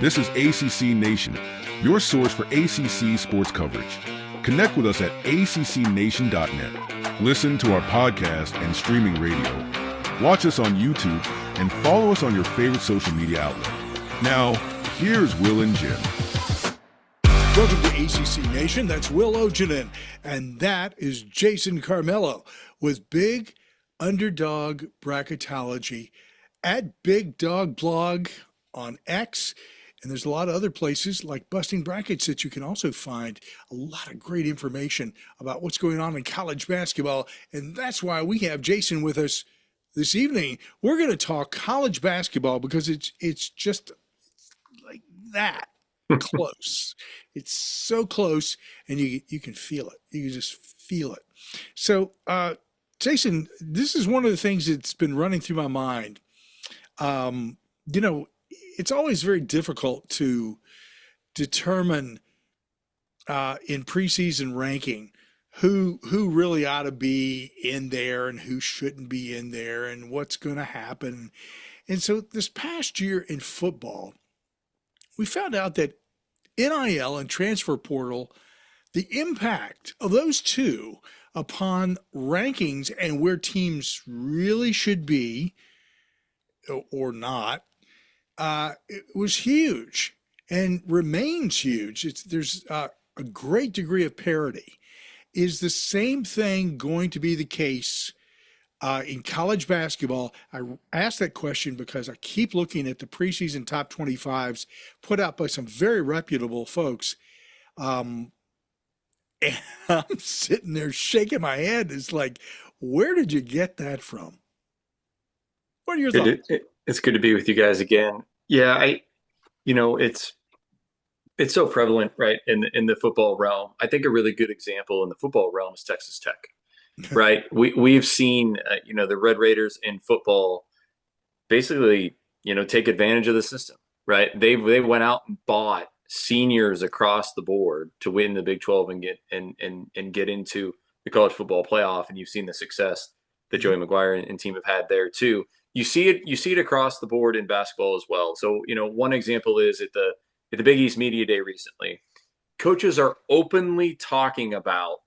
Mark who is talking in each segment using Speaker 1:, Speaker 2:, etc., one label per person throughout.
Speaker 1: This is ACC Nation, your source for ACC sports coverage. Connect with us at accnation.net. Listen to our podcast and streaming radio. Watch us on YouTube and follow us on your favorite social media outlet. Now, here's Will and Jim.
Speaker 2: Welcome to ACC Nation. That's Will Ojanen. And that is Jason Carmelo with Big Underdog Bracketology at Big Dog Blog on X. And there's a lot of other places like Busting Brackets that you can also find a lot of great information about what's going on in college basketball. And that's why we have Jason with us this evening. We're going to talk college basketball because it's just like that close. It's so close, and you can feel it. You can just feel it. So, Jason, this is one of the things that's been running through my mind. It's always very difficult to determine in preseason ranking who really ought to be in there and who shouldn't be in there and what's going to happen. And so this past year in football, we found out that NIL and transfer portal, the impact of those two upon rankings and where teams really should be or not, it was huge and remains huge. There's a great degree of parity. Is the same thing going to be the case in college basketball? I asked that question because I keep looking at the preseason top 25s put out by some very reputable folks. And I'm sitting there shaking my head. It's like, where did you get that from? What are your thoughts?
Speaker 3: It's good to be with you guys again. Yeah, it's so prevalent, right, in the football realm. I think a really good example in the football realm is Texas Tech, right? We've seen, the Red Raiders in football basically, take advantage of the system, right? They went out and bought seniors across the board to win the Big 12 and get into the college football playoff. And you've seen the success that Joey McGuire and team have had there too. You see it across the board in basketball as well. So, one example is at the Big East Media Day recently, coaches are openly talking about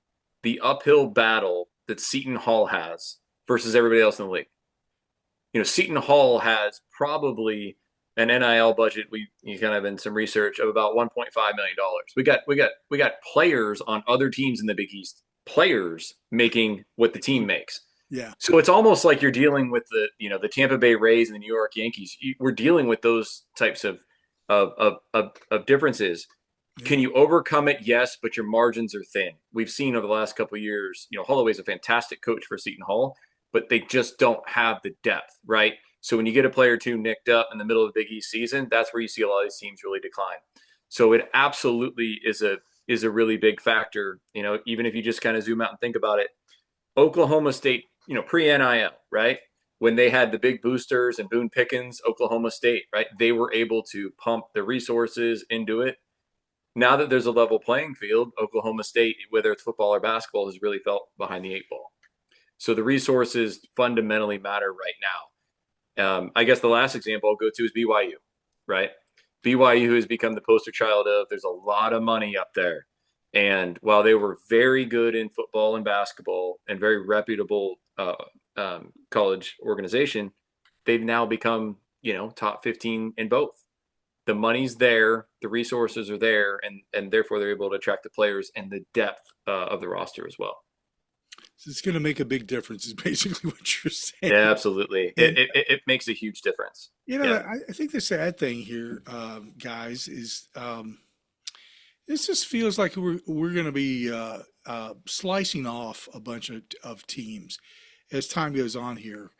Speaker 3: the uphill battle that Seton Hall has versus everybody else in the league. Seton Hall has probably an NIL budget. You kind of in some research of about $1.5 million. We got players on other teams in the Big East, players making what the team makes.
Speaker 2: Yeah.
Speaker 3: So it's almost like you're dealing with the Tampa Bay Rays and the New York Yankees. We're dealing with those types of differences. Yeah. Can you overcome it? Yes, but your margins are thin. We've seen over the last couple of years, Holloway's a fantastic coach for Seton Hall, but they just don't have the depth, right? So when you get a player or two nicked up in the middle of the Big East season, that's where you see a lot of these teams really decline. So it absolutely is a really big factor. Even if you just kind of zoom out and think about it, Oklahoma State, pre-NIL, right? When they had the big boosters and Boone Pickens, Oklahoma State, right? They were able to pump the resources into it. Now that there's a level playing field, Oklahoma State, whether it's football or basketball, has really felt behind the eight ball. So the resources fundamentally matter right now. I guess the last example I'll go to is BYU, right? BYU has become the poster child of there's a lot of money up there. And while they were very good in football and basketball and very reputable college organization, they've now become, top 15 in both. The money's there, the resources are there, and therefore they're able to attract the players and the depth of the roster as well.
Speaker 2: So it's going to make a big difference is basically what you're saying.
Speaker 3: Yeah, absolutely. It makes a huge difference.
Speaker 2: I think the sad thing here, guys, is this just feels like we're going to be slicing off a bunch of teams as time goes on here.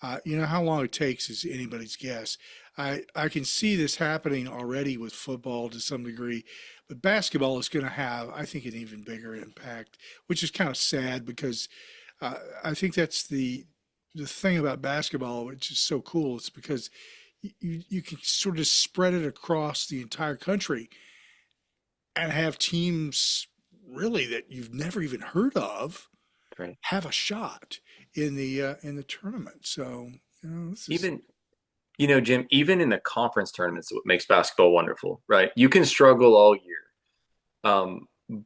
Speaker 2: How long it takes is anybody's guess. I can see this happening already with football to some degree, but basketball is going to have, I think, an even bigger impact, which is kind of sad because I think that's the thing about basketball, which is so cool. It's because you can sort of spread it across the entire country and have teams really that you've never even heard of have a shot in the tournament. So this is...
Speaker 3: Jim, even in the conference tournaments, what makes basketball wonderful, right? You can struggle all year,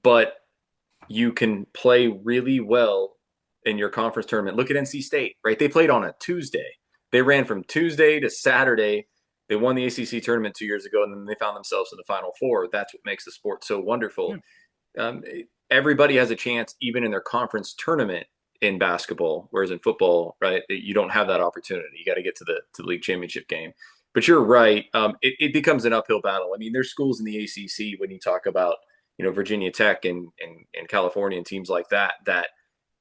Speaker 3: but you can play really well in your conference tournament. Look at NC State, right? They played on a Tuesday. They ran from Tuesday to Saturday. They won the ACC tournament 2 years ago, and then they found themselves in the Final Four. That's what makes the sport so wonderful. Um, Everybody has a chance, even in their conference tournament in basketball, whereas in football, right, you don't have that opportunity. You got to get to the league championship game. But you're right. It becomes an uphill battle. I mean, there's schools in the ACC when you talk about Virginia Tech and California and teams like that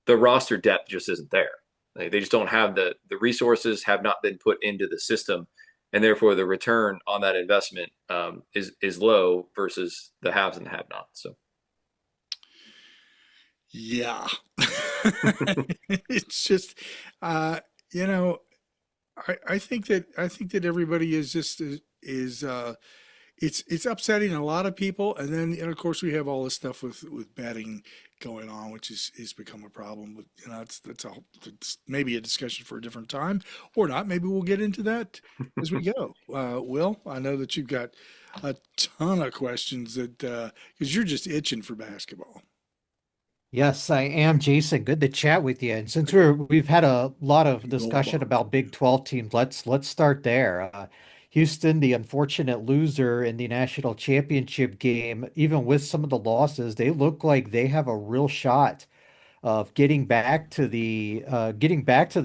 Speaker 3: the roster depth just isn't there. Like, they just don't have the resources, have not been put into the system, and therefore the return on that investment is low versus the haves and have-nots. So.
Speaker 2: Yeah. It's just, you know, I think that everybody is just is it's upsetting a lot of people, and of course we have all this stuff with betting going on, which is become a problem. But it's maybe a discussion for a different time, or not. Maybe we'll get into that as we go. Will, I know that you've got a ton of questions that because you're just itching for basketball.
Speaker 4: Yes, I am, Jason. Good to chat with you. And since we've had a lot of
Speaker 2: Gold
Speaker 4: discussion
Speaker 2: bar.
Speaker 4: about Big 12 teams, let's start there. Houston, the unfortunate loser in the national championship game, even with some of the losses, they look like they have a real shot of getting back to the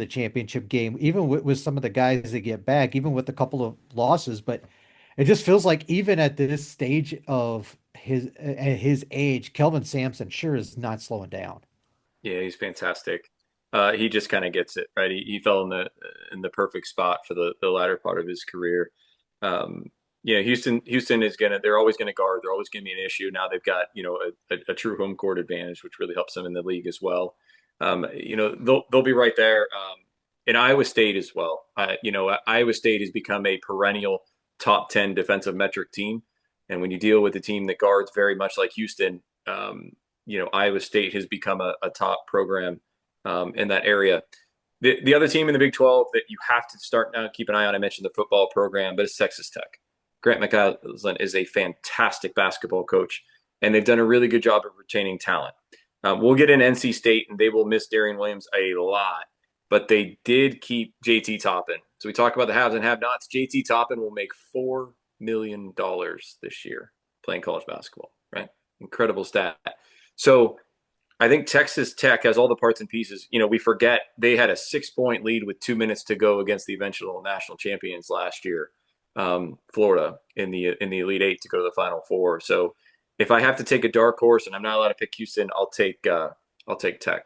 Speaker 4: championship game, even with some of the guys that get back, even with a couple of losses. But it just feels like even at this stage of at his age, Kelvin Sampson sure is not slowing down.
Speaker 3: Yeah, he's fantastic. He just kind of gets it, right. He fell in the perfect spot for the latter part of his career. Um, Houston is gonna. They're always gonna guard. They're always gonna be an issue. Now they've got a true home court advantage, which really helps them in the league as well. They'll be right there. In Iowa State as well. Iowa State has become a perennial top 10 defensive metric team, and when you deal with a team that guards very much like Houston, Iowa State has become a top program in that area. The other team in the Big 12 that you have to start now keep an eye on, I mentioned the football program, but it's Texas Tech. Grant McCasland is a fantastic basketball coach, and they've done a really good job of retaining talent. We'll get in NC State, and they will miss Darian Williams a lot, but they did keep JT Toppin. So we talk about the haves and have-nots. JT Toppin will make $4 million this year playing college basketball, right? Incredible stat. So I think Texas Tech has all the parts and pieces. We forget they had a 6-point lead with 2 minutes to go against the eventual national champions last year, Florida, in the Elite Eight to go to the Final Four. So if I have to take a dark horse and I'm not allowed to pick Houston, I'll take Tech.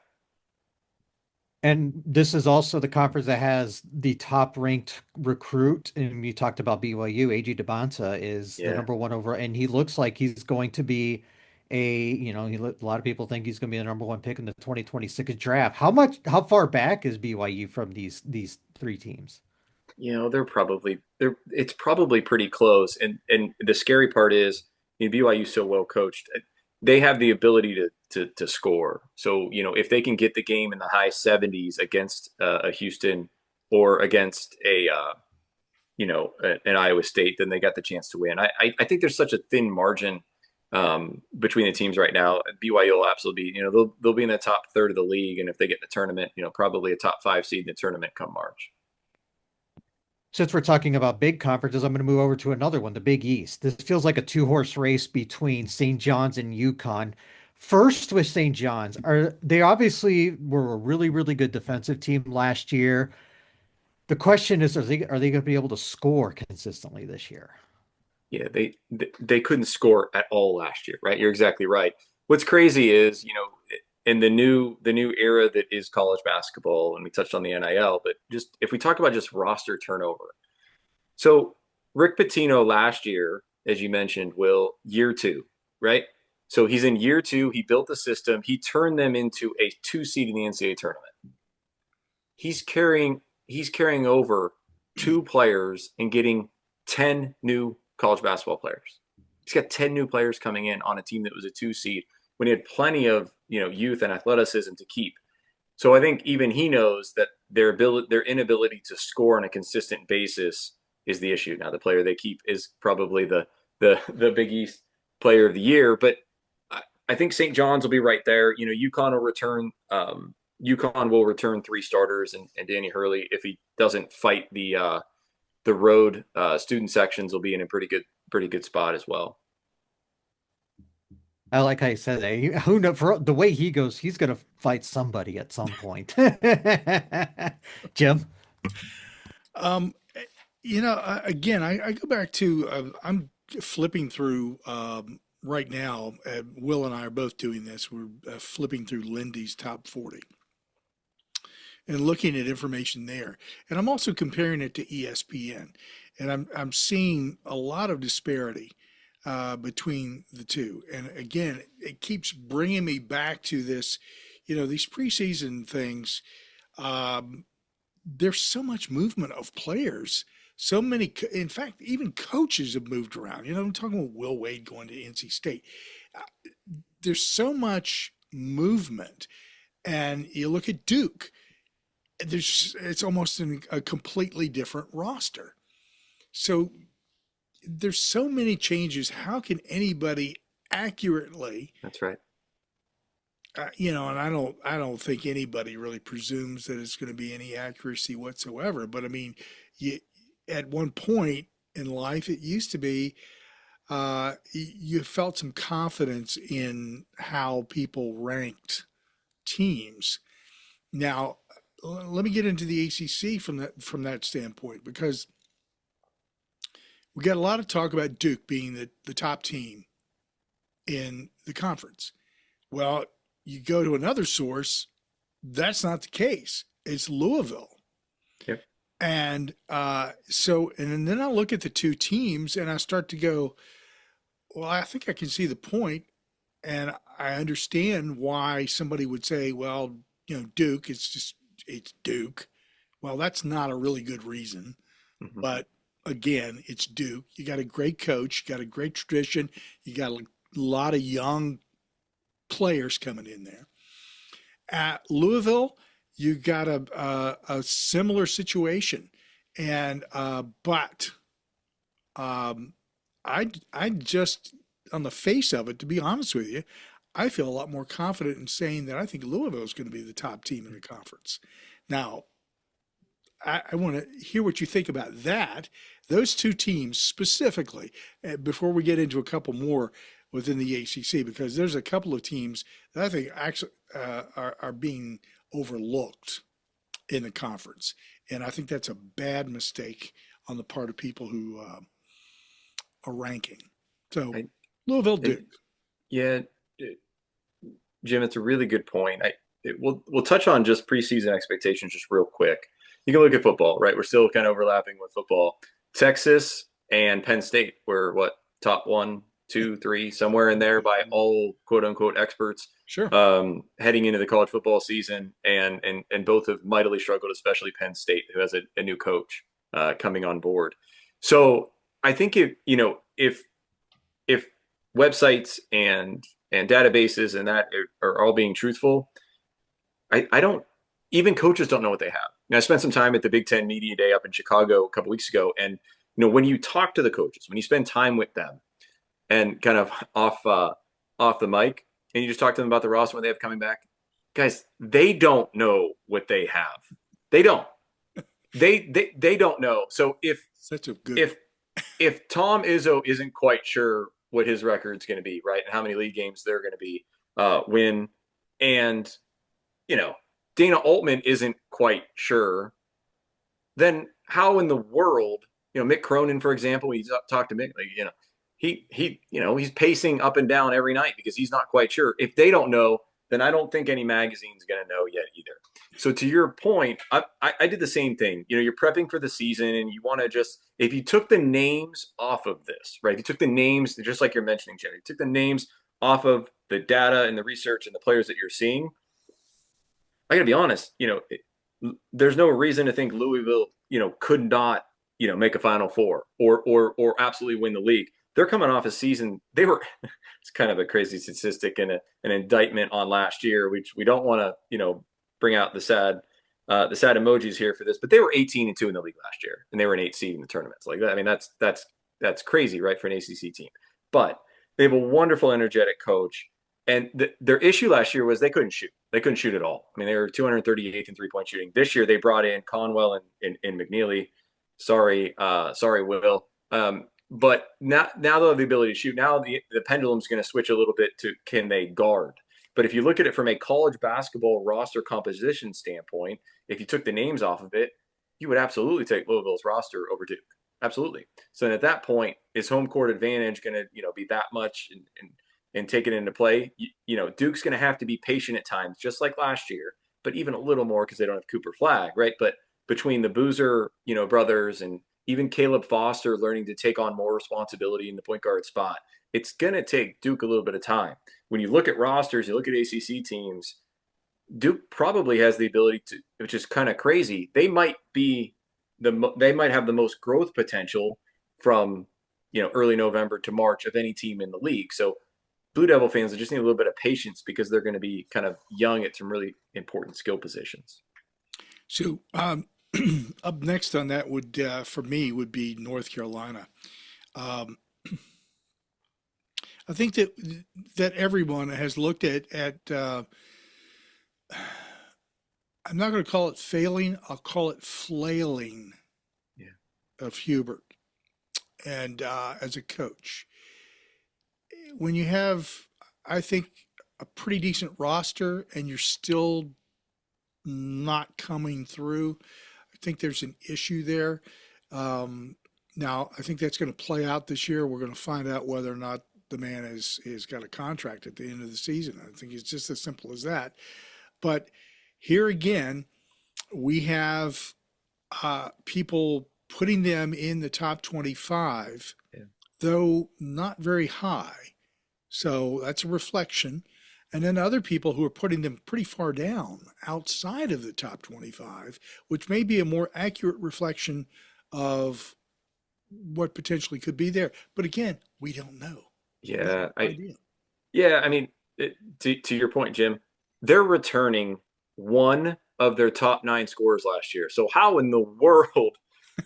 Speaker 4: And this is also the conference that has the top ranked recruit. And you talked about BYU. AG Debonta is the
Speaker 3: Yeah.
Speaker 4: number one over, and he looks like he's going to be a lot of people think he's going to be the number one pick in the 2026 draft. How far back is BYU from these three teams?
Speaker 3: It's probably pretty close. And the scary part is, BYU is so well coached. They have the ability to score. So, if they can get the game in the high 70s against a Houston or against an Iowa State, then they got the chance to win. I think there's such a thin margin between the teams right now. BYU will absolutely be, they'll be in the top third of the league. And if they get in the tournament, probably a top 5 seed in the tournament come March.
Speaker 4: Since we're talking about big conferences, I'm going to move over to another one, the Big East. This feels like a two-horse race between St. John's and UConn. First with St. John's, they obviously were a really, really good defensive team last year. The question is, are they going to be able to score consistently this year?
Speaker 3: Yeah, they couldn't score at all last year, right? You're exactly right. What's crazy is, in the new era that is college basketball, and we touched on the NIL, but just if we talk about just roster turnover. So Rick Pitino last year, as you mentioned, year 2, right? So he's in year 2. He built the system. He turned them into a 2 seed in the NCAA tournament. He's carrying over 2 players and getting 10 new college basketball players. He's got 10 new players coming in on a team that was a 2 seed when he had plenty of youth and athleticism to keep. So I think even he knows that their inability to score on a consistent basis is the issue. Now the player they keep is probably the Big East player of the year, but I think St. John's will be right there. UConn will return. UConn will return 3 starters, and Danny Hurley, if he doesn't fight the road student sections, will be in a pretty good spot as well.
Speaker 4: I like how you said that. Who know for the way he goes, he's gonna fight somebody at some point. Jim.
Speaker 2: Um, again, I go back to I'm flipping through right now. Will and I are both doing this. We're flipping through Lindy's top 40 and looking at information there. And I'm also comparing it to ESPN, and I'm seeing a lot of disparity between the two. And again, it keeps bringing me back to this, these preseason things. There's so much movement of players. So many, in fact, even coaches have moved around. I'm talking about Will Wade going to NC State. There's so much movement. And you look at Duke, it's almost a completely different roster. So there's so many changes. How can anybody accurately?
Speaker 3: That's right.
Speaker 2: And I don't think anybody really presumes that it's going to be any accuracy whatsoever. But I mean, at one point in life, it used to be you felt some confidence in how people ranked teams. Now, let me get into the ACC from that standpoint, because we got a lot of talk about Duke being the top team in the conference. Well, you go to another source, that's not the case. It's Louisville.
Speaker 3: Yep.
Speaker 2: And and then I look at the two teams and I start to go, well, I think I can see the point, and I understand why somebody would say, well, Duke, it's Duke. Well, that's not a really good reason, but again, it's Duke. You got a great coach, you got a great tradition, you got a lot of young players coming in there. At Louisville, you got a similar situation, and but I just, on the face of it, to be honest with you, I feel a lot more confident in saying that I think Louisville is going to be the top team in the conference. Now, I want to hear what you think about that. Those two teams specifically, before we get into a couple more within the ACC, because there's a couple of teams that I think actually are being overlooked in the conference. And I think that's a bad mistake on the part of people who are ranking. So Louisville, Duke.
Speaker 3: Yeah, Jim, it's a really good point. We'll touch on just preseason expectations just real quick. You can look at football, right? We're still kind of overlapping with football. Texas and Penn State were top 1, 2, 3, somewhere in there by all quote unquote experts.
Speaker 2: Sure.
Speaker 3: Heading into the college football season, and both have mightily struggled, especially Penn State, who has a new coach coming on board. So I think if websites and databases and that are all being truthful, I don't, even coaches don't know what they have. Now, I spent some time at the Big Ten Media Day up in Chicago a couple weeks ago, and when you talk to the coaches, when you spend time with them, and kind of off the mic, and you just talk to them about the roster when they have coming back, guys, they don't know what they have. They don't. They don't know. So if Tom Izzo isn't quite sure what his record's going to be, right, and how many league games they're going to be win, and Dana Altman isn't quite sure, then how in the world, Mick Cronin, for example, when you talk to Mick, he's pacing up and down every night because he's not quite sure. If they don't know, then I don't think any magazine's going to know yet either. So to your point, I did the same thing. You're prepping for the season, and you want to just, if you took the names off of this, right? If you took the names, just like you're mentioning, Jenny, you took the names off of the data and the research and the players that you're seeing, I got to be honest, there's no reason to think Louisville, could not, make a Final Four or absolutely win the league. They're coming off a season. It's kind of a crazy statistic and an indictment on last year, which we don't want to, bring out the sad the sad emojis here for this, but they were 18-2 in the league last year, and they were an 8 seed in the tournaments. Like that, I mean, that's crazy, right, for an ACC team. But they have a wonderful, energetic coach, and their issue last year was they couldn't shoot. They couldn't shoot at all. I mean, they were 238th in 3-point shooting. This year, they brought in Conwell and McNeely. Sorry, Will. But now they'll have the ability to shoot. Now the pendulum's going to switch a little bit to can they guard. But if you look at it from a college basketball roster composition standpoint, if you took the names off of it, you would absolutely take Louisville's roster over Duke. Absolutely. So then at that point, is home court advantage going to be that much and take it into play? Duke's going to have to be patient at times, just like last year, but even a little more because they don't have Cooper Flagg, right? But between the Boozer, brothers and even Caleb Foster learning to take on more responsibility in the point guard spot, it's going to take Duke a little bit of time. When you look at rosters, you look at ACC teams, Duke probably has the ability to, which is kind of crazy. They might have the most growth potential from, early November to March of any team in the league. So Blue Devil fans just need a little bit of patience because they're going to be kind of young at some really important skill positions.
Speaker 2: So up next on that would, for me, would be North Carolina. I think that everyone has looked at I'm not going to call it failing, I'll call it flailing of Hubert and as a coach. When you have, I think, a pretty decent roster and you're still not coming through, I think there's an issue there. Now, I think that's going to play out this year. We're going to find out whether or not the man is got a contract at the end of the season. I think it's just as simple as that. But here again, we have people putting them in the top 25, though not very high. So that's a reflection. And then other people who are putting them pretty far down outside of the top 25, which may be a more accurate reflection of what potentially could be there. But again, we don't know.
Speaker 3: Yeah, I mean, to your point, Jim, they're returning one of their top 9 scorers last year. So how in the world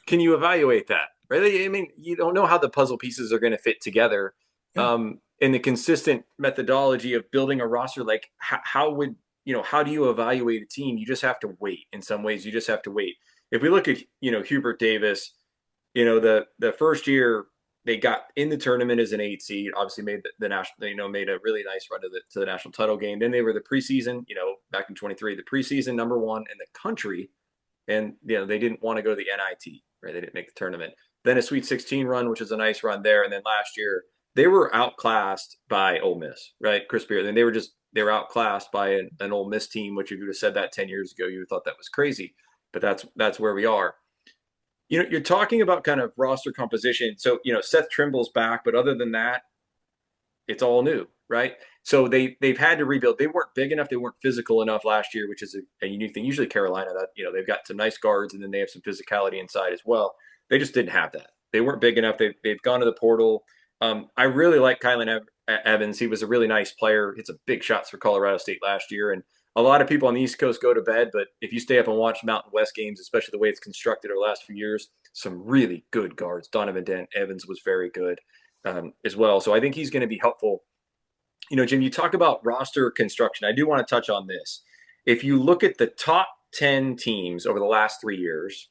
Speaker 3: can you evaluate that? Right? I mean, you don't know how the puzzle pieces are going to fit together. Yeah. In the consistent methodology of building a roster, like how do you evaluate a team? You just have to wait. In some ways, you just have to wait. If we look at, Hubert Davis, the first year they got in the tournament as an 8 seed, obviously made the national, made a really nice run to the national title game. Then they were the preseason, back in 23, the preseason number 1 in the country. And, they didn't want to go to the NIT, right? They didn't make the tournament. Then a Sweet 16 run, which was a nice run there. And then last year, they were outclassed by Ole Miss, right? Chris Beard. And they were outclassed by an Ole Miss team, which if you would have said that 10 years ago, you would have thought that was crazy. But that's where we are. You're talking about kind of roster composition. So, Seth Trimble's back, but other than that, it's all new, right? So they've had to rebuild. They weren't big enough. They weren't physical enough last year, which is a unique thing. Usually Carolina, that, they've got some nice guards and then they have some physicality inside as well. They just didn't have that. They weren't big enough. They've gone to the portal. I really like Kylan Evans. He was a really nice player. Hit some big shots for Colorado State last year. And a lot of people on the East Coast go to bed, but if you stay up and watch Mountain West games, especially the way it's constructed over the last few years, some really good guards. Donovan Dent Evans was very good as well. So I think he's going to be helpful. Jim, you talk about roster construction. I do want to touch on this. If you look at the top 10 teams over the last 3 years,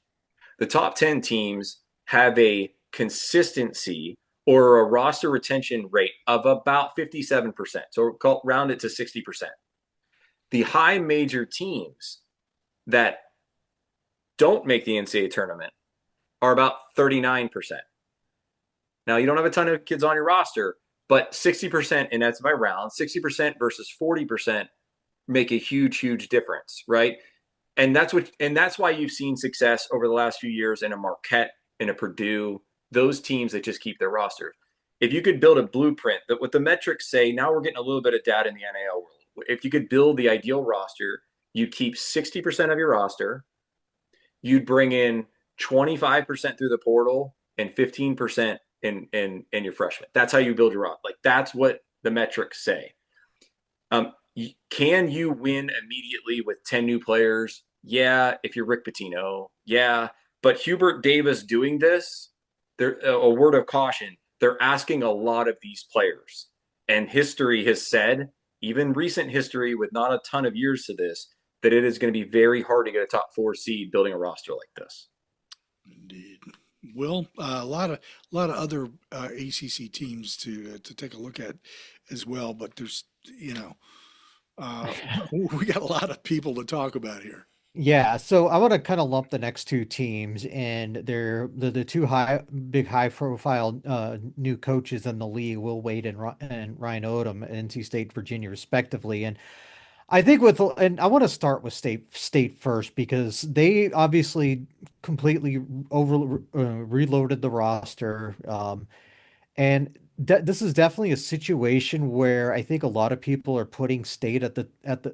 Speaker 3: the top 10 teams have a consistency or a roster retention rate of about 57%. So round it to 60%. The high major teams that don't make the NCAA tournament are about 39%. Now, you don't have a ton of kids on your roster, but 60%, and that's by round, 60% versus 40% make a huge, huge difference, right? And that's why you've seen success over the last few years in a Marquette, in a Purdue, those teams that just keep their roster. If you could build a blueprint that what the metrics say, now we're getting a little bit of data in the NIL world. If you could build the ideal roster, you'd keep 60% of your roster. You'd bring in 25% through the portal and 15% in your freshmen. That's how you build your roster. Like that's what the metrics say. Can you win immediately with 10 new players Yeah, if you're Rick Pitino, yeah. But Hubert Davis doing this, there a word of caution. They're asking a lot of these players. And history has said, even recent history with not a ton of years to this, that it is going to be very hard to get a top four seed building a roster like this.
Speaker 2: Indeed. Well, a lot of other ACC teams to take a look at as well, but there's uh, we got a lot of people to talk about here.
Speaker 4: Yeah, so I want to kind of lump the next two teams, and they're the two high profile new coaches in the league, Will Wade and Ryan Odom, at NC State, Virginia, respectively. And and I want to start with State first because they obviously completely over reloaded the roster. And this is definitely a situation where I think a lot of people are putting State at the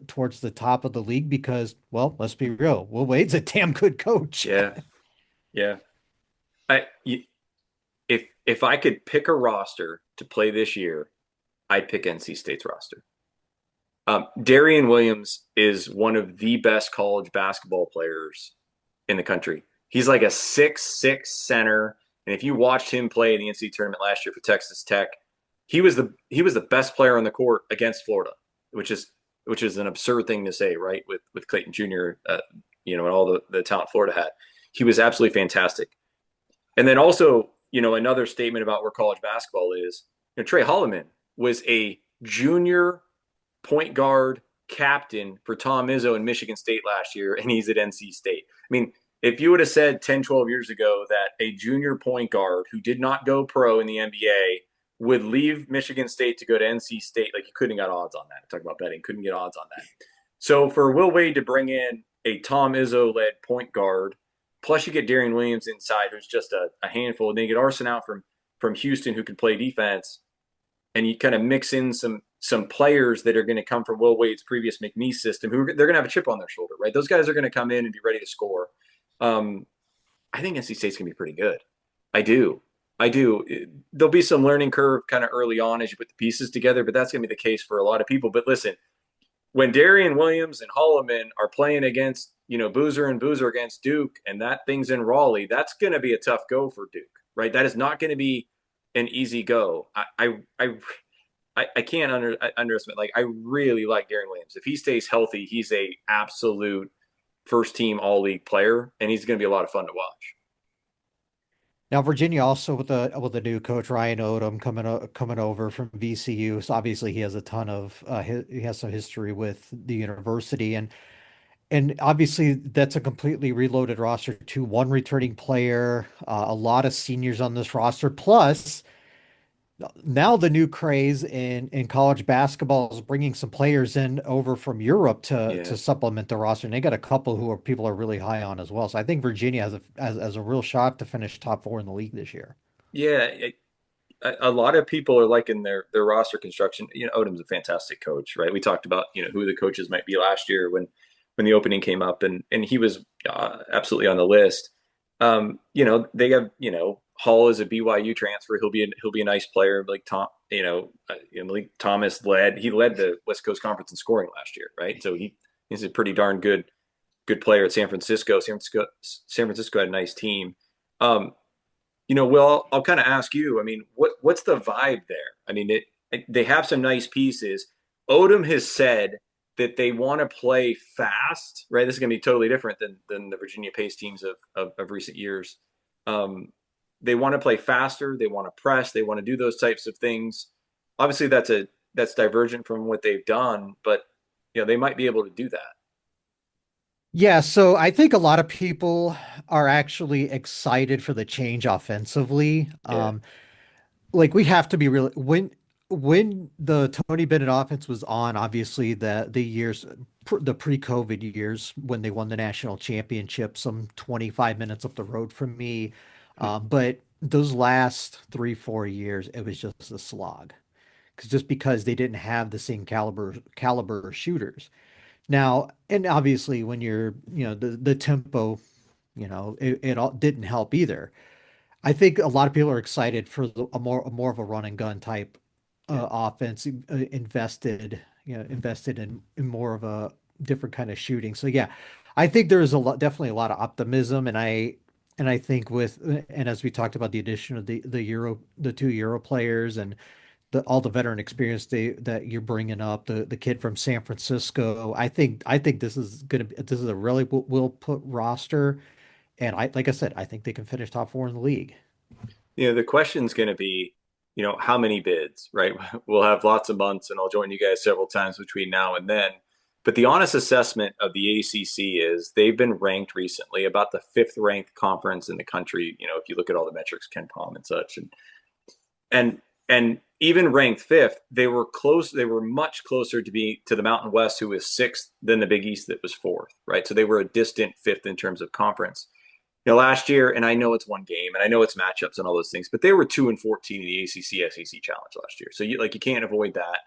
Speaker 4: towards the top of the league because, well, let's be real, Will Wade's a damn good coach.
Speaker 3: Yeah, yeah. I if I could pick a roster to play this year, I'd pick NC State's roster. Darian Williams is one of the best college basketball players in the country. He's like a 6'6" center. And if you watched him play in the NCAA tournament last year for Texas Tech, he was the best player on the court against Florida, which is an absurd thing to say, right? With Clayton Jr., and all the talent Florida had. He was absolutely fantastic. And then also, another statement about where college basketball is, Trey Holloman was a junior point guard captain for Tom Izzo in Michigan State last year, and he's at NC State. I mean, if you would have said 10, 12 years ago that a junior point guard who did not go pro in the NBA would leave Michigan State to go to NC State, like you couldn't get odds on that. Talk about betting, couldn't get odds on that. So for Will Wade to bring in a Tom Izzo-led point guard, plus you get Darian Williams inside, who's just a handful, and then you get Arson out from Houston who can play defense, and you kind of mix in some players that are going to come from Will Wade's previous McNeese system, who they're going to have a chip on their shoulder, right? Those guys are going to come in and be ready to score. I think NC State's going to be pretty good. I do. There'll be some learning curve kind of early on as you put the pieces together, but that's going to be the case for a lot of people. But listen, when Darian Williams and Holloman are playing against, Boozer and Boozer against Duke, and that thing's in Raleigh, that's going to be a tough go for Duke, right? That is not going to be an easy go. I can't underestimate. Like, I really like Darian Williams. If he stays healthy, he's a absolute first team all league player, and he's going to be a lot of fun to watch.
Speaker 4: Now Virginia also with a new coach Ryan Odom coming over from VCU. So obviously he has a ton of he has some history with the university and obviously that's a completely reloaded roster to one returning player, a lot of seniors on this roster. Plus, now the new craze in college basketball is bringing some players in over from Europe to
Speaker 3: Yeah.
Speaker 4: to supplement the roster, and they got a couple who are people are really high on as well. So I think Virginia has a real shot to finish top four in the league this year.
Speaker 3: Yeah. A lot of people are liking their roster construction. Odom's a fantastic coach, right? We talked about, who the coaches might be last year when the opening came up, and he was absolutely on the list. They have, Hall is a BYU transfer. He'll be a nice player. Like Malik Thomas led the West Coast Conference in scoring last year, right? So he's a pretty darn good player at San Francisco. San Francisco had a nice team. Will, I'll kind of ask you. I mean, what's the vibe there? I mean, they have some nice pieces. Odom has said that they want to play fast, right? This is going to be totally different than the Virginia Pace teams of recent years. They want to play faster. They want to press. They want to do those types of things. Obviously, that's divergent from what they've done, but they might be able to do that.
Speaker 4: Yeah, so I think a lot of people are actually excited for the change offensively.
Speaker 3: Yeah,
Speaker 4: Like we have to be real when the Tony Bennett offense was on, obviously the years the pre-COVID years when they won the national championship, some 25 minutes up the road from me. But those last 3, 4 years, it was just a slog. Because they didn't have the same caliber of shooters. Now, and obviously when the tempo, it all didn't help either. I think a lot of people are excited for a more of a run and gun type
Speaker 3: yeah,
Speaker 4: offense, invested in more of a different kind of shooting. So yeah, I think there's definitely a lot of optimism, and I think and as we talked about the addition of the two Euro players and all the veteran experience that you're bringing up, the kid from San Francisco, I think this is a really well put roster, and like I said, I think they can finish top four in the league.
Speaker 3: The question's going to be, how many bids, right? We'll have lots of months, and I'll join you guys several times between now and then. But the honest assessment of the ACC is they've been ranked recently about the fifth ranked conference in the country. If you look at all the metrics, Ken Palm and such, and even ranked fifth, they were close. They were much closer to the Mountain West, who was sixth, than the Big East, that was fourth, right? So they were a distant fifth in terms of conference. Last year, and I know it's one game, and I know it's matchups and all those things, but they were 2-14 in the ACC SEC Challenge last year, so you can't avoid that.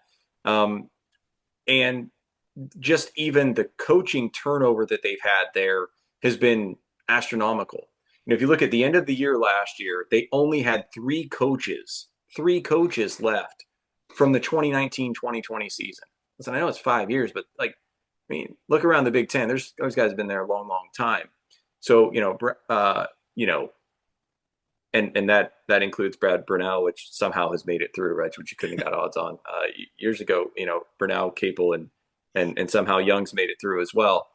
Speaker 3: And just even the coaching turnover that they've had there has been astronomical. If you look at the end of the year last year, they only had three coaches left from the 2019-2020 season. Listen, I know it's 5 years, but look around the Big Ten. Those guys have been there a long, long time. So, and that includes Brad Burnell, which somehow has made it through, right? Which you couldn't have got odds on years ago. Burnell, Capel, and somehow Young's made it through as well.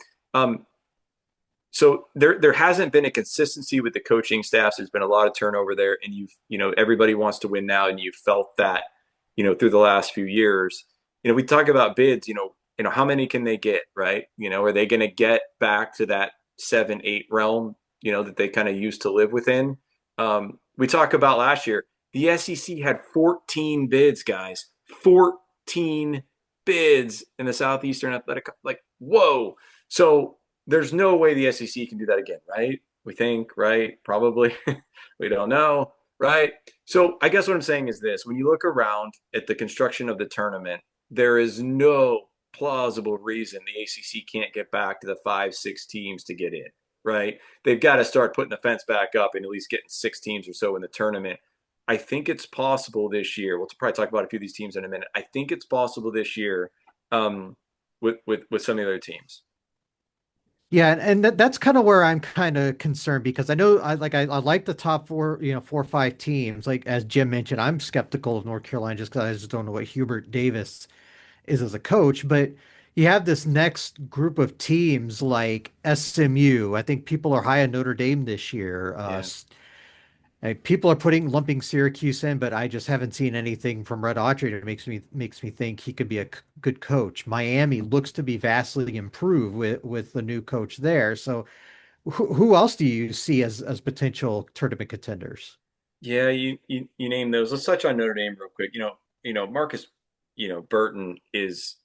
Speaker 3: So there hasn't been a consistency with the coaching staffs. There's been a lot of turnover there, and everybody wants to win now, and you've felt that, through the last few years. We talk about bids. How many can they get, right? Are they going to get back to that 7-8 realm, that they kind of used to live within? We talk about last year, the SEC had 14 bids, guys, 14 bids in the Southeastern Athletic. Whoa. So there's no way the SEC can do that again, right? We think, right? Probably. We don't know, right? So I guess what I'm saying is this: when you look around at the construction of the tournament, there is no plausible reason the ACC can't get back to the 5-6 teams to get in, right? They've got to start putting the fence back up and at least getting 6 teams or so in the tournament. I think it's possible this year. We'll probably talk about a few of these teams in a minute. I think it's possible this year with some of the other teams.
Speaker 4: Yeah, and that's kind of where I'm kind of concerned, because I know I like the top four, 4 or 5 teams. Like as Jim mentioned, I'm skeptical of North Carolina just because I just don't know what Hubert Davis is as a coach. But you have this next group of teams like SMU. I think people are high on Notre Dame this year.
Speaker 3: Yeah.
Speaker 4: People are lumping Syracuse in, but I just haven't seen anything from Red Autry that makes me think he could be a good coach. Miami looks to be vastly improved with the new coach there. So who else do you see as potential tournament contenders?
Speaker 3: Yeah, you name those. Let's touch on Notre Dame real quick. Marcus, Burton is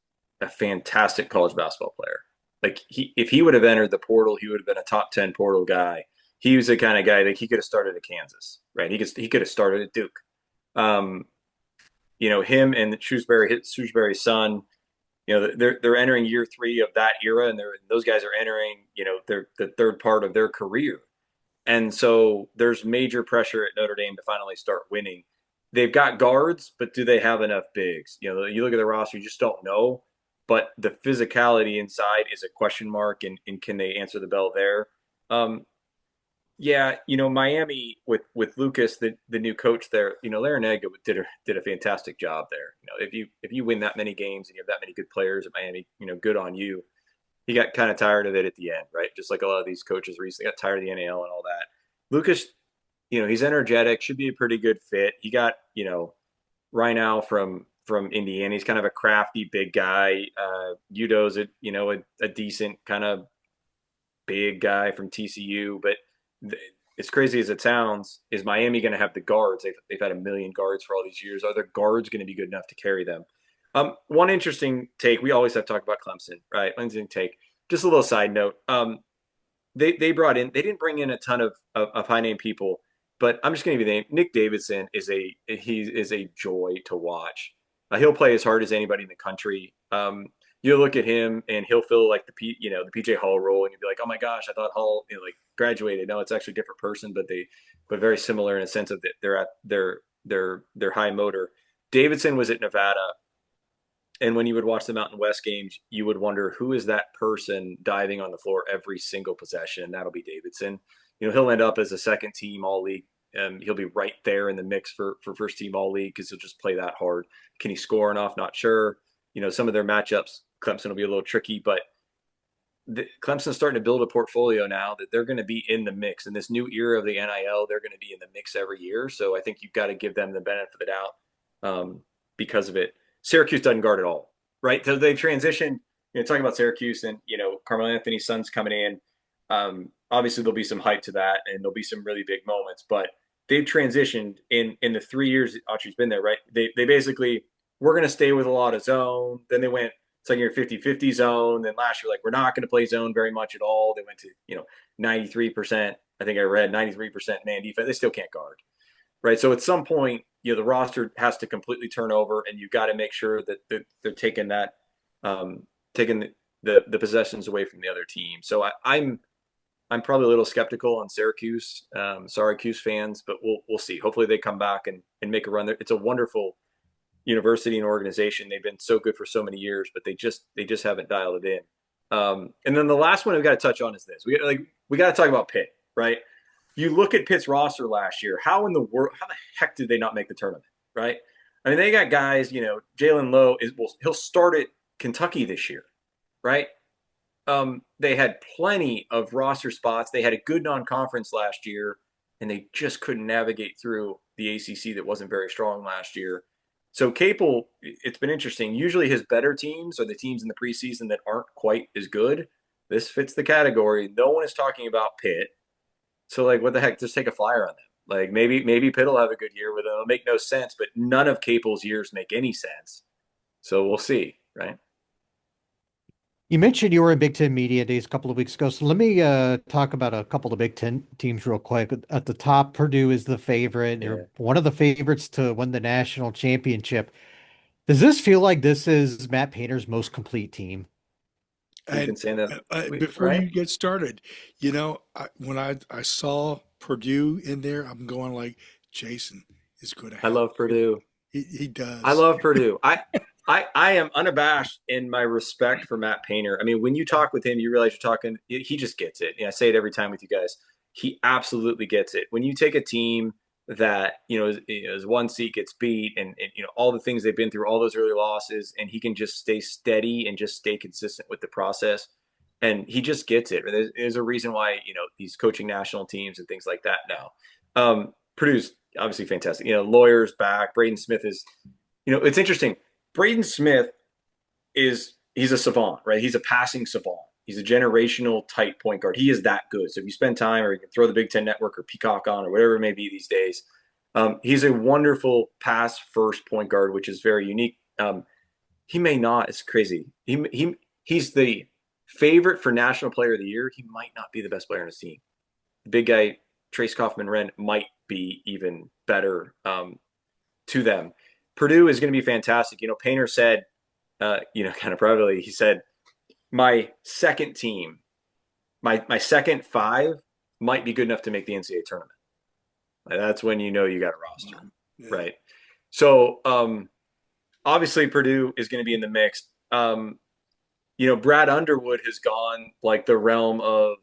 Speaker 3: a fantastic college basketball player. If he would have entered the portal, he would have been a top 10 portal guy. He was the kind of guy that he could have started at Kansas, right? He could have started at Duke. Him and Shrewsbury's son, they're entering year 3 of that era, and those guys are entering, the third part of their career. And so there's major pressure at Notre Dame to finally start winning. They've got guards, but do they have enough bigs? You look at the roster, you just don't know. But the physicality inside is a question mark, and can they answer the bell there? Yeah, Miami with Lucas, the new coach there, Larinaga did a fantastic job there. If you win that many games and you have that many good players at Miami, good on you. He got kind of tired of it at the end, right? Just like a lot of these coaches recently got tired of the NAL and all that. Lucas, he's energetic, should be a pretty good fit. He got, Rhino from Indiana. He's kind of a crafty big guy. Udo's a decent kind of big guy from TCU, but as crazy as it sounds, is Miami going to have the guards? They've had a million guards for all these years. Are their guards going to be good enough to carry them? One interesting take. We always have to talk about Clemson, right? Interesting take. Just a little side note. They didn't bring in a ton of high name people, but I'm just going to give you the name. Nick Davidson is a joy to watch. He'll play as hard as anybody in the country. You'll look at him and he'll fill like the PJ Hall role, and you'll be like, oh my gosh, I thought Hall graduated. No, it's actually a different person, but very similar in a sense of that they're at their high motor. Davidson was at Nevada, And when you would watch the Mountain West games, you would wonder who is that person diving on the floor every single possession. And that'll be Davidson. He'll end up as a second team all league. He'll be right there in the mix for first team all league because he'll just play that hard. Can he score enough? Not sure. Some of their matchups, Clemson will be a little tricky, but Clemson's starting to build a portfolio now that they're going to be in the mix. In this new era of the NIL, they're going to be in the mix every year. So I think you've got to give them the benefit of the doubt because of it. Syracuse doesn't guard at all, right? So they've transitioned, talking about Syracuse and, Carmelo Anthony's son's coming in. Obviously there'll be some hype to that and there'll be some really big moments, but they've transitioned in the 3 years Autry's been there, right? They basically, we're going to stay with a lot of zone. Then they went second year 50-50 zone. Then last year, like, we're not going to play zone very much at all. They went to, 93%. I think I read 93% man defense. They still can't guard, right? So at some point, the roster has to completely turn over, and you've got to make sure that they're taking that, taking the possessions away from the other team. So I'm probably a little skeptical on Syracuse. Syracuse fans, but we'll see. Hopefully they come back and make a run there. It's a wonderful university and organization. They've been so good for so many years, but they just haven't dialed it in. And then the last one we've got to touch on is this. We got to talk about Pitt, right? You look at Pitt's roster last year. How the heck did they not make the tournament, right? I mean, they got guys. Jalen Lowe he'll start at Kentucky this year, right? They had plenty of roster spots. They had a good non-conference last year, and they just couldn't navigate through the ACC that wasn't very strong last year. So Capel, it's been interesting. Usually his better teams are the teams in the preseason that aren't quite as good. This fits the category. No one is talking about Pitt. So, what the heck? Just take a flyer on them. Maybe Pitt will have a good year with them. It'll make no sense, but none of Capel's years make any sense. So we'll see, right?
Speaker 4: You mentioned you were in Big Ten Media Days a couple of weeks ago, so let me talk about a couple of Big Ten teams real quick. At the top, Purdue is the favorite. They're one of the favorites to win the national championship. Does this feel like this is Matt Painter's most complete team?
Speaker 3: We've been saying that
Speaker 2: before
Speaker 3: right?
Speaker 2: you get started, when I saw Purdue in there, I'm going like, Jason is going to have.
Speaker 3: I love Purdue.
Speaker 2: He does.
Speaker 3: I love Purdue. I am unabashed in my respect for Matt Painter. I mean, when you talk with him, you realize you're talking. He just gets it. I say it every time with you guys. He absolutely gets it. When you take a team that is one seat gets beat, and all the things they've been through, all those early losses, and he can just stay steady and just stay consistent with the process, and he just gets it. There's a reason why he's coaching national teams and things like that now. Purdue's obviously fantastic. Lawyer's back. Braden Smith is. It's interesting. Braden Smith he's a savant, right? He's a passing savant. He's a generational type point guard. He is that good. So if you spend time, or you can throw the Big Ten Network or Peacock on, or whatever it may be these days, he's a wonderful pass first point guard, which is very unique. He may not. It's crazy. He's the favorite for National Player of the Year. He might not be the best player on his team. The big guy, Trace Kaufman-Wren, might be even better to them. Purdue is going to be fantastic. Painter said, kind of privately, he said, my second team, my second five might be good enough to make the NCAA tournament. That's when you got a roster, right? So obviously Purdue is going to be in the mix. Brad Underwood has gone like the realm of,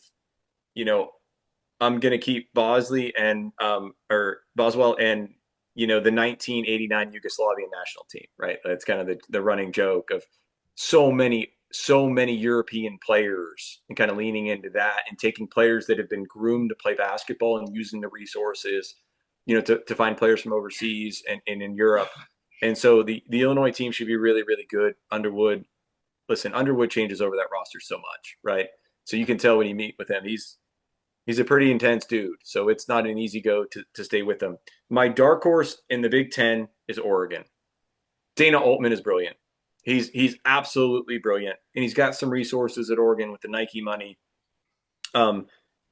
Speaker 3: I'm going to keep Bosley and or Boswell and the 1989 Yugoslavian national team, right? That's kind of the running joke of so many European players, and kind of leaning into that and taking players that have been groomed to play basketball and using the resources, to find players from overseas and in Europe. And so the Illinois team should be really, really good. Underwood changes over that roster so much, right? So you can tell when you meet with him, he's a pretty intense dude. So it's not an easy go to stay with him. My dark horse in the Big Ten is Oregon. Dana Altman is brilliant. He's absolutely brilliant, and he's got some resources at Oregon with the Nike money.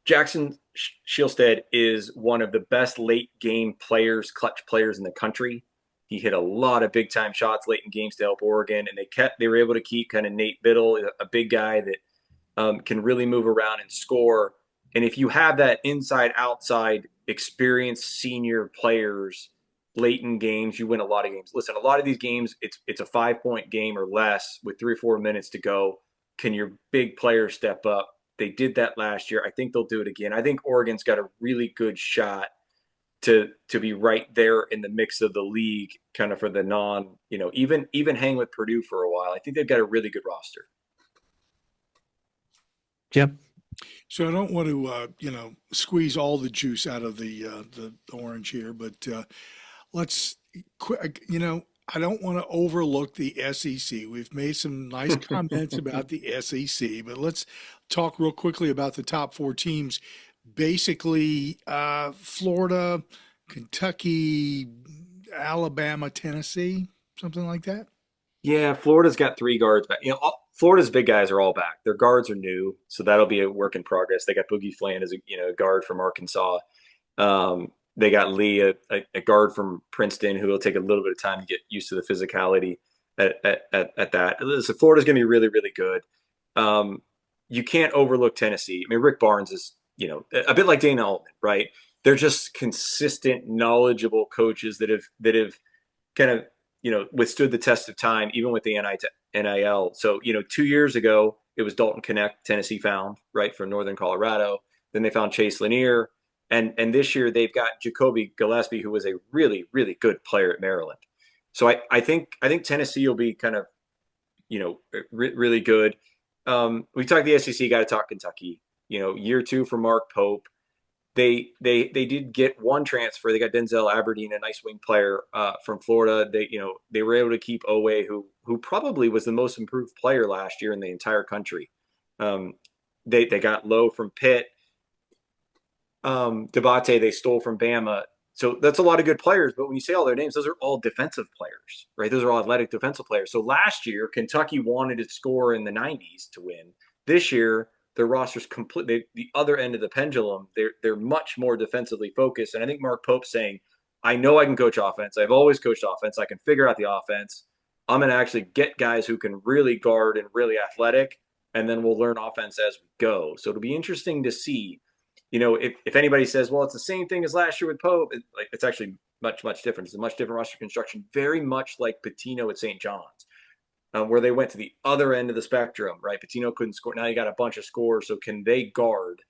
Speaker 3: Jackson Shielstead is one of the best late game players, clutch players in the country. He hit a lot of big time shots late in games to help Oregon, and they were able to keep kind of Nate Biddle, a big guy that can really move around and score. And if you have that inside outside experienced senior players, late in games, you win a lot of games. Listen, a lot of these games, it's a 5-point game or less with 3 or 4 minutes to go. Can your big players step up? They did that last year. I think they'll do it again. I think Oregon's got a really good shot to be right there in the mix of the league, kind of for the non, even hang with Purdue for a while. I think they've got a really good roster.
Speaker 4: Jim?
Speaker 2: So I don't want to, squeeze all the juice out of the orange here, but let's, I don't want to overlook the SEC. We've made some nice comments about the SEC, but let's talk real quickly about the top 4 teams. Basically, Florida, Kentucky, Alabama, Tennessee, something like that.
Speaker 3: Yeah, Florida's got 3 guards back. Florida's big guys are all back. Their guards are new, so that'll be a work in progress. They got Boogie Fland as a guard from Arkansas. They got Lee, a guard from Princeton, who will take a little bit of time to get used to the physicality at that. So Florida's going to be really, really good. You can't overlook Tennessee. I mean, Rick Barnes is, a bit like Dana Altman, right? They're just consistent, knowledgeable coaches that have kind of, withstood the test of time, even with the NIL. So, 2 years ago, it was Dalton Connect, Tennessee found, right, from Northern Colorado. Then they found Chase Lanier. And this year they've got Jacoby Gillespie, who was a really, really good player at Maryland. So I think Tennessee will be kind of, really good. We talked the SEC, got to talk Kentucky. Year 2 for Mark Pope. They did get one transfer. They got Denzel Aberdeen, a nice wing player from Florida. They were able to keep Owe, who probably was the most improved player last year in the entire country. They got Lowe from Pitt. Debate they stole from Bama. So that's a lot of good players, but when you say all their names, those are all defensive players, right? Those are all athletic defensive players. So last year, Kentucky wanted to score in the 90s to win. This year, their roster's completely the other end of the pendulum. They're much more defensively focused. And I think Mark Pope's saying, I know I can coach offense. I've always coached offense. I can figure out the offense. I'm going to actually get guys who can really guard and really athletic, and then we'll learn offense as we go. So it'll be interesting to see. If anybody says, well, it's the same thing as last year with Pope, it's actually much, much different. It's a much different roster construction, very much like Pitino at St. John's, where they went to the other end of the spectrum, right? Pitino couldn't score. Now you got a bunch of scores. So can they guard?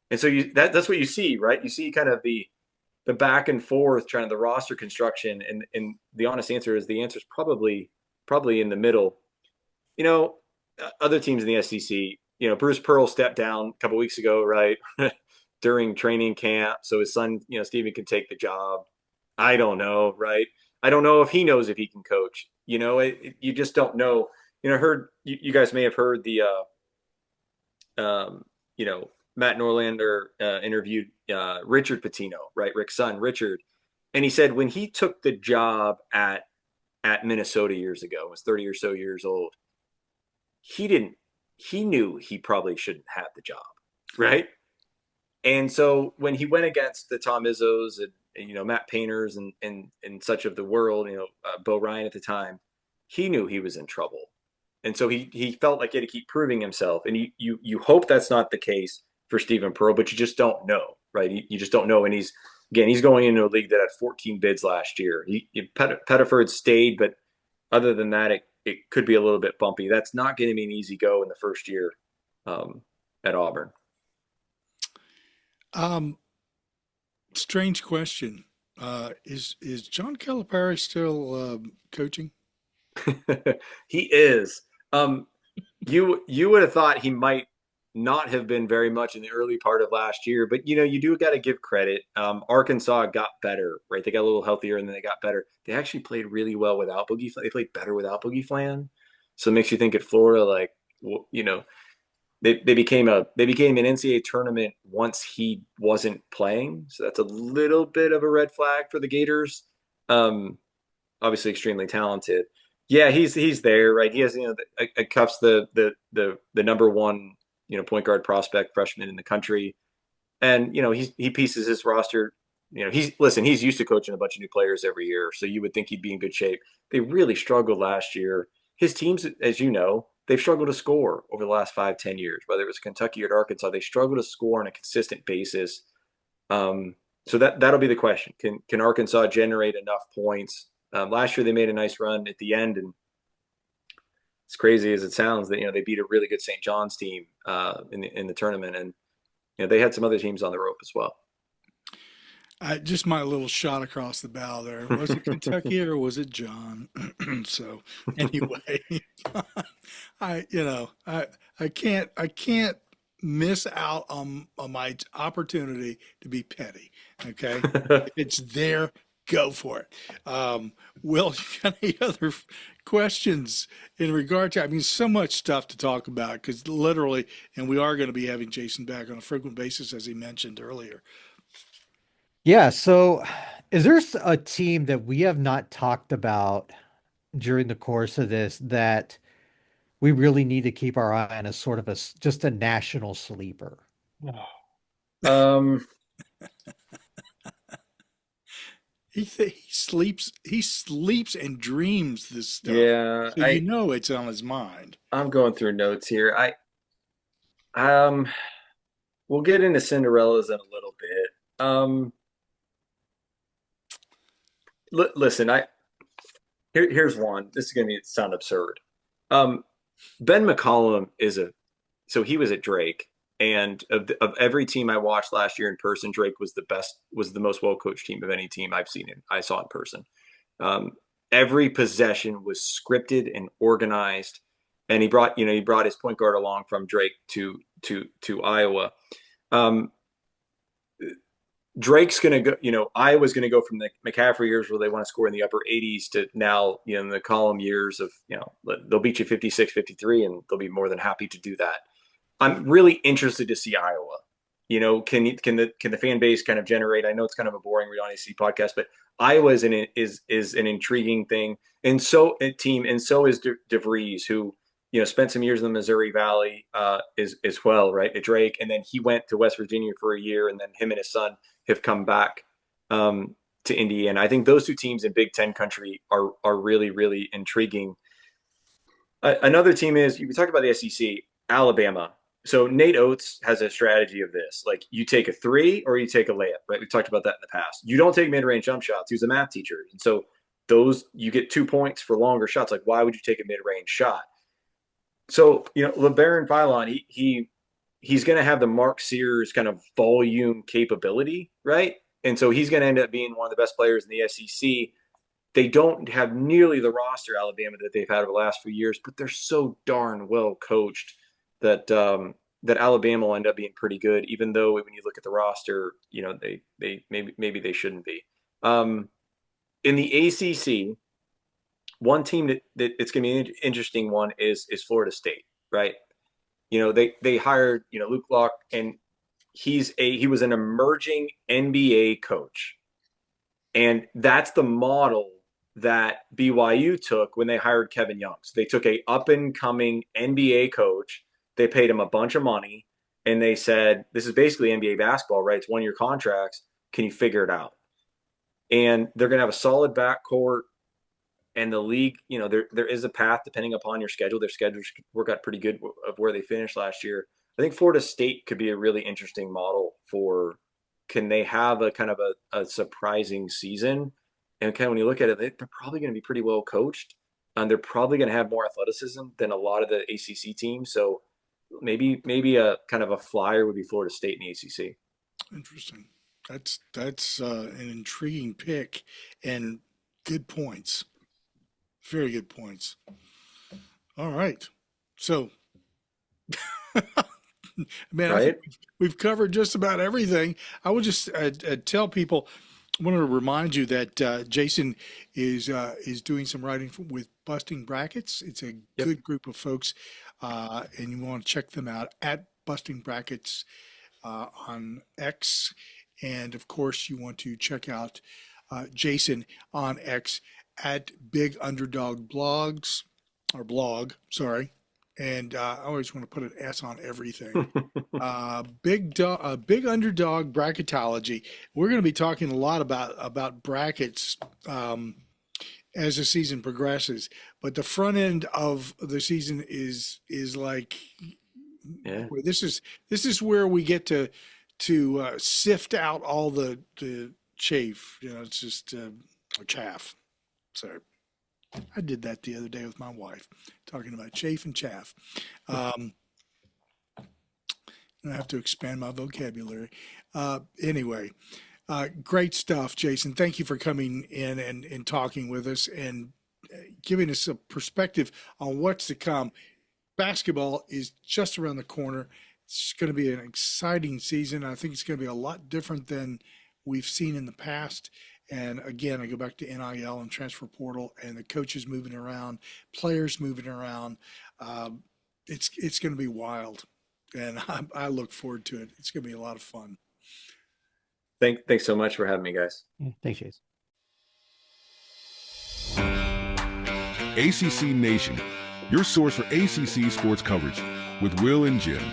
Speaker 3: And so that's what you see, right? You see kind of the back and forth trying to the roster construction. And the honest answer is the answer is probably in the middle. Other teams in the SEC, Bruce Pearl stepped down a couple weeks ago, right? During training camp, so his son, Steven, can take the job. I don't know, right? I don't know if he knows if he can coach. You just don't know. I heard you guys may have heard the, Matt Norlander interviewed Richard Pitino, right? Rick's son, Richard, and he said when he took the job at Minnesota years ago, was 30 or so years old. He knew he probably shouldn't have the job, right? And so when he went against the Tom Izzos and Matt Painters and such of the world, Bo Ryan at the time, he knew he was in trouble. And so he felt like he had to keep proving himself. And you hope that's not the case for Stephen Pearl, but you just don't know, right? You just don't know. And he's going into a league that had 14 bids last year. Pettiford stayed, but other than that, it could be a little bit bumpy. That's not going to be an easy go in the first year at Auburn.
Speaker 2: Strange question. Is John Calipari still coaching?
Speaker 3: He is. You would have thought he might not have been very much in the early part of last year, but you do got to give credit. Arkansas got better, right? They got a little healthier and then they got better. They actually played really well without Boogie. They played better without Boogie Flan. So it makes you think at Florida, like, they became an NCAA tournament once he wasn't playing. So that's a little bit of a red flag for the Gators. Obviously extremely talented. Yeah, he's there, right? He has, cuffs the number one, point guard prospect freshman in the country. And, he pieces his roster. He's used to coaching a bunch of new players every year. So you would think he'd be in good shape. They really struggled last year. His teams, as you know, they've struggled to score over the last 5-10 years, whether it was Kentucky or Arkansas. They struggle to score on a consistent basis. So that'll be the question. Can Arkansas generate enough points? Last year they made a nice run at the end, and as crazy as it sounds, that they beat a really good St. John's team in the tournament, and they had some other teams on the rope as well.
Speaker 2: Just my little shot across the bow there. Was it Kentucky or was it John? So anyway, I can't miss out on my opportunity to be petty. Okay, if it's there, go for it. Will, you got any other questions in regard to? I mean, so much stuff to talk about because literally, and we are going to be having Jason back on a frequent basis, as he mentioned earlier.
Speaker 4: Yeah, so is there a team that we have not talked about during the course of this that we really need to keep our eye on as sort of just a national sleeper?
Speaker 3: um,
Speaker 2: He sleeps and dreams this stuff.
Speaker 3: yeah,
Speaker 2: So it's on his mind.
Speaker 3: I'm going through notes here. Um, we'll get into Cinderellas in a little bit. Listen, here's one. This is going to sound absurd. Um, Ben McCollum so he was at Drake, and of every team I watched last year in person, Drake was the most well coached team of any team I saw in person. Um, every possession was scripted and organized, and he brought his point guard along from Drake to Iowa. Um, Drake's going to go, Iowa's going to go from the McCaffrey years where they want to score in the upper 80s to now, in the column years of, they'll beat you 56, 53, and they'll be more than happy to do that. I'm really interested to see Iowa. Can the fan base kind of generate? I know it's kind of a boring read on ACC podcast, but Iowa is an intriguing thing, and so a team, and so is DeVries, who spent some years in the Missouri Valley as well, right, at Drake, and then he went to West Virginia for a year, and then him and his son have come back to Indiana. I think those two teams in Big Ten country are really, really intriguing. Another team is, we talked about the SEC, Alabama. So Nate Oates has a strategy of this. Like, you take a three or you take a layup, right? We've talked about that in the past. You don't take mid-range jump shots. He was a math teacher. And so you get 2 points for longer shots. Like, why would you take a mid-range shot? So, LeBaron Philon, he's going to have the Mark Sears kind of volume capability, right? And so he's going to end up being one of the best players in the SEC. They don't have nearly the roster, Alabama, that they've had over the last few years, but they're so darn well coached that Alabama will end up being pretty good, even though when you look at the roster, they maybe they shouldn't be. In the ACC, one team that it's going to be an interesting one is Florida State, right? They hired Luke Locke, and he was an emerging NBA coach, and that's the model that BYU took when they hired Kevin Young. So they took a up and coming NBA coach. They paid him a bunch of money, and they said, "This is basically NBA basketball, right? It's 1-year contracts. Can you figure it out?" And they're going to have a solid backcourt. And the league, there is a path depending upon your schedule. Their schedules work out pretty good of where they finished last year. I think Florida State could be a really interesting model for, can they have a kind of a surprising season? And kind of when you look at it, they're probably going to be pretty well coached, and they're probably going to have more athleticism than a lot of the ACC teams. So maybe a kind of a flyer would be Florida State in the ACC.
Speaker 2: Interesting. That's an intriguing pick and good points. Very good points. All right. So, man, I
Speaker 3: Right?
Speaker 2: think we've covered just about everything. I would just tell people, I want to remind you that Jason is doing some writing with Busting Brackets. It's a
Speaker 3: Yep.
Speaker 2: good group of folks, and you want to check them out at Busting Brackets on X. And of course, you want to check out Jason on X at Big Underdog Blogs, or blog, sorry. And I always want to put an S on everything. Big Underdog Bracketology. We're going to be talking a lot about brackets as the season progresses. But the front end of the season is like,
Speaker 3: Yeah.
Speaker 2: this is where we get to sift out all the chaff. It's just chaff. So I did that the other day with my wife, talking about chaff and chaff. I have to expand my vocabulary. Anyway, great stuff, Jason. Thank you for coming in and talking with us and giving us a perspective on what's to come. Basketball is just around the corner. It's going to be an exciting season. I think it's going to be a lot different than we've seen in the past. And again, I go back to NIL and transfer portal and the coaches moving around, players moving around. It's going to be wild, and I look forward to it. It's going to be a lot of fun.
Speaker 3: Thanks so much for having me, guys.
Speaker 4: Yeah, thanks, Chase.
Speaker 1: ACC Nation, your source for ACC sports coverage with Will and Jim.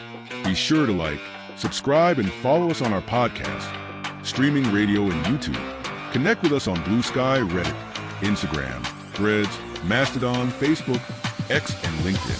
Speaker 1: Be sure to like, subscribe, and follow us on our podcast, streaming radio, and YouTube. Connect with us on Blue Sky, Reddit, Instagram, Threads, Mastodon, Facebook, X, and LinkedIn.